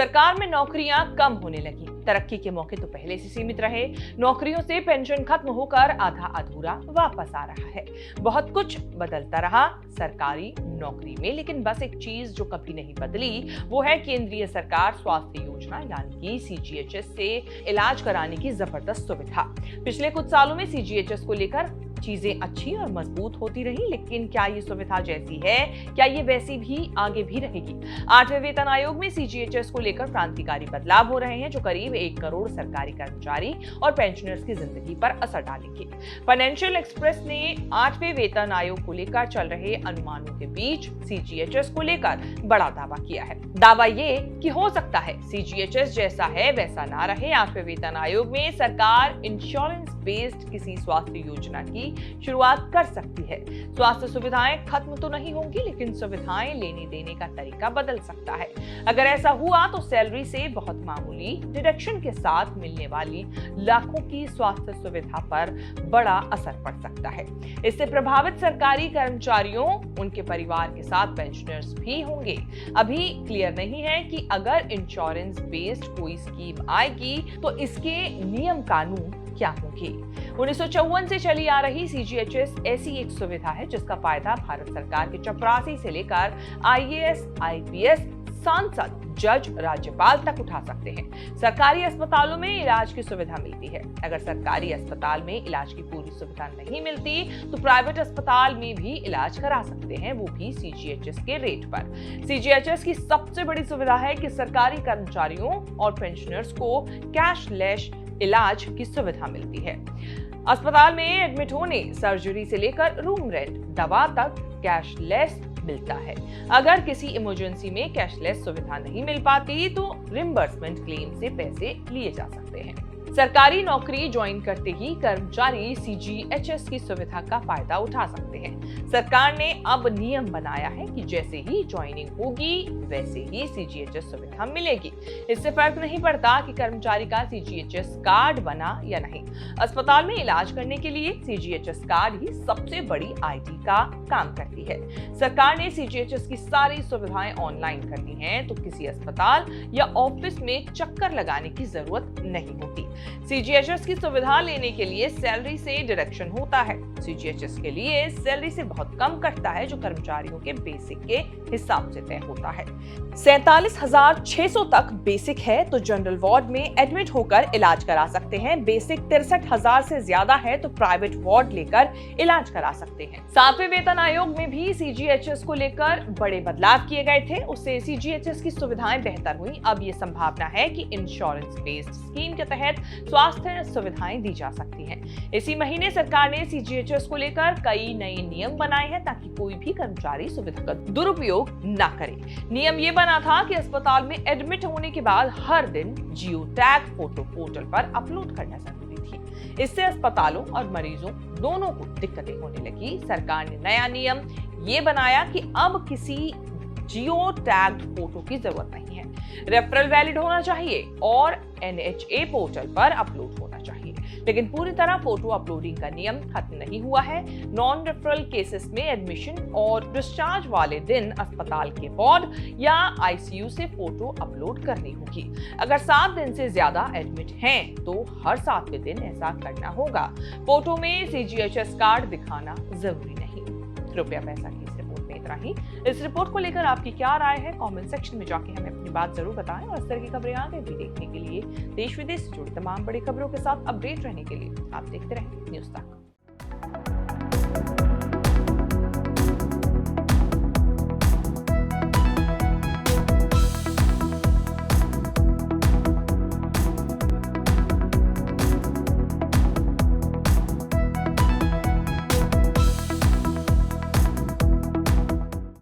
सरकार में नौकरियां कम होने लगी। तरक्की के मौके तो पहले से सीमित रहे। नौकरियों से पेंशन खत्म होकर आधा अधूरा वापस आ रहा है। बहुत कुछ बदलता रहा सरकारी नौकरी में, लेकिन बस एक चीज जो कभी नहीं बदली वो है केंद्रीय सरकार स्वास्थ्य योजना यानी कि सीजीएचएस से इलाज कराने की जबरदस्त सुविधा। पिछले कुछ सालों में सीजीएचएस को लेकर चीजें अच्छी और मजबूत होती रही, लेकिन क्या ये सुविधा जैसी है, क्या ये वैसी भी आगे भी रहेगी? 8वें वेतन आयोग में सीजीएचएस को लेकर क्रांतिकारी बदलाव हो रहे हैं जो करीब 1 करोड़ सरकारी कर्मचारी और पेंशनर्स की जिंदगी पर असर डालेंगे। फाइनेंशियल एक्सप्रेस ने 8वें वेतन आयोग को लेकर चल रहे अनुमानों के बीच सीजीएचएस को लेकर बड़ा दावा किया है। दावा ये कि हो सकता है सीजीएचएस जैसा है वैसा ना रहे। 8वें वेतन आयोग में सरकार इंश्योरेंस बेस्ड किसी स्वास्थ्य योजना की शुरुआत कर सकती है। स्वास्थ्य सुविधाएं खत्म तो नहीं होंगी, लेकिन सुविधाएं लेने देने का तरीका बदल सकता है। अगर ऐसा हुआ तो सैलरी से बहुत मामूली डिडक्शन के साथ मिलने वाली लाखों की स्वास्थ्य सुविधा पर बड़ा असर पड़ सकता है। इससे प्रभावित सरकारी कर्मचारियों, उनके परिवार के साथ पेंशनर्स भी होंगे। अभी क्लियर नहीं है कि अगर इंश्योरेंस बेस्ड कोई स्कीम आएगी तो इसके नियम कानून क्या होंगे। 1954 से चली आ रही सीजीएचएस ऐसी एक सुविधा है जिसका फायदा भारत सरकार के चपरासी से लेकर आईएएस, आईपीएस, सांसद, जज, राज्यपाल तक उठा सकते हैं। सरकारी अस्पतालों में इलाज की सुविधा मिलती है। अगर सरकारी अस्पताल में इलाज की पूरी सुविधा नहीं मिलती तो प्राइवेट अस्पताल में भी इलाज करा सकते हैं, वो भी सीजीएचएस के रेट पर। सीजीएचएस की सबसे बड़ी सुविधा है कि सरकारी कर्मचारियों और पेंशनर्स को कैशलेस इलाज की सुविधा मिलती है। अस्पताल में एडमिट होने, सर्जरी से लेकर रूम रेंट, दवा तक कैशलेस मिलता है। अगर किसी इमरजेंसी में कैशलेस सुविधा नहीं मिल पाती तो रिम्बर्समेंट क्लेम से पैसे लिए जा सकते हैं। सरकारी नौकरी ज्वाइन करते ही कर्मचारी सीजीएचएस की सुविधा का फायदा उठा सकते हैं। सरकार ने अब नियम बनाया है कि जैसे ही ज्वाइनिंग होगी वैसे ही सीजीएचएस सुविधा मिलेगी। इससे फर्क नहीं पड़ता कि कर्मचारी का सीजीएचएस कार्ड बना या नहीं। अस्पताल में इलाज करने के लिए सीजीएचएस कार्ड ही सबसे बड़ी आईडी का काम करती है। सरकार ने सीजीएचएस की सारी सुविधाएं ऑनलाइन कर दी हैं, तो किसी अस्पताल या ऑफिस में चक्कर लगाने की जरूरत नहीं होती। सीजीएचएस की सुविधा लेने के लिए सैलरी से डिडक्शन होता है। सीजीएचएस के लिए सैलरी से बहुत कम कटता है जो कर्मचारियों के बेसिक के हिसाब से तय होता है। 47,600 तक बेसिक है तो जनरल वार्ड में एडमिट होकर इलाज करा सकते हैं। बेसिक 63,000 से ज्यादा है तो प्राइवेट वार्ड लेकर इलाज करा सकते हैं। 7वें वेतन आयोग में भी सीजीएचएस को लेकर बड़े बदलाव किए गए थे, उससे सीजीएचएस की सुविधाएं बेहतर हुई। अब ये संभावना है कि इंश्योरेंस बेस्ड स्कीम के तहत स्वास्थ्य सुविधाएं दी जा सकती हैं। इसी महीने सरकार ने सीजीएचएस को लेकर कई नए नियम बनाए हैं ताकि कोई भी कर्मचारी सुविधा का दुरुपयोग न करे। नियम ये बना था कि अस्पताल में एडमिट होने के बाद हर दिन जियो टैग फोटो पोर्टल पर अपलोड करना जरूरी थी। इससे अस्पतालों और मरीजों दोनों को दिक्कतें होने लगी। सरकार ने नया नियम ये बनाया कि अब किसी जियो टैग्ड फोटो की जरूरत नहीं है। रेफरल वैलिड होना चाहिए और एनएचए पोर्टल पर अपलोड होना चाहिए, लेकिन पूरी तरह फोटो अपलोडिंग का नियम खत्म नहीं हुआ है। नॉन रेफरल केसेस में एडमिशन और डिस्चार्ज वाले दिन अस्पताल के वार्ड या आईसीयू से फोटो अपलोड करनी होगी। अगर 7 दिन से ज्यादा एडमिट हैं तो हर 7वें दिन ऐसा करना होगा। फोटो में सीजीएचएस कार्ड दिखाना जरूरी नहीं। रुपया पैसा की इस रिपोर्ट में इतना ही। इस रिपोर्ट को लेकर आपकी क्या राय है कमेंट सेक्शन में जाके हमें अपनी बात जरूर बताएं और इस तरह की खबरें आगे भी देखने के लिए, देश विदेश से जुड़ी तमाम बड़ी खबरों के साथ अपडेट रहने के लिए आप देखते रहें न्यूज़ तक।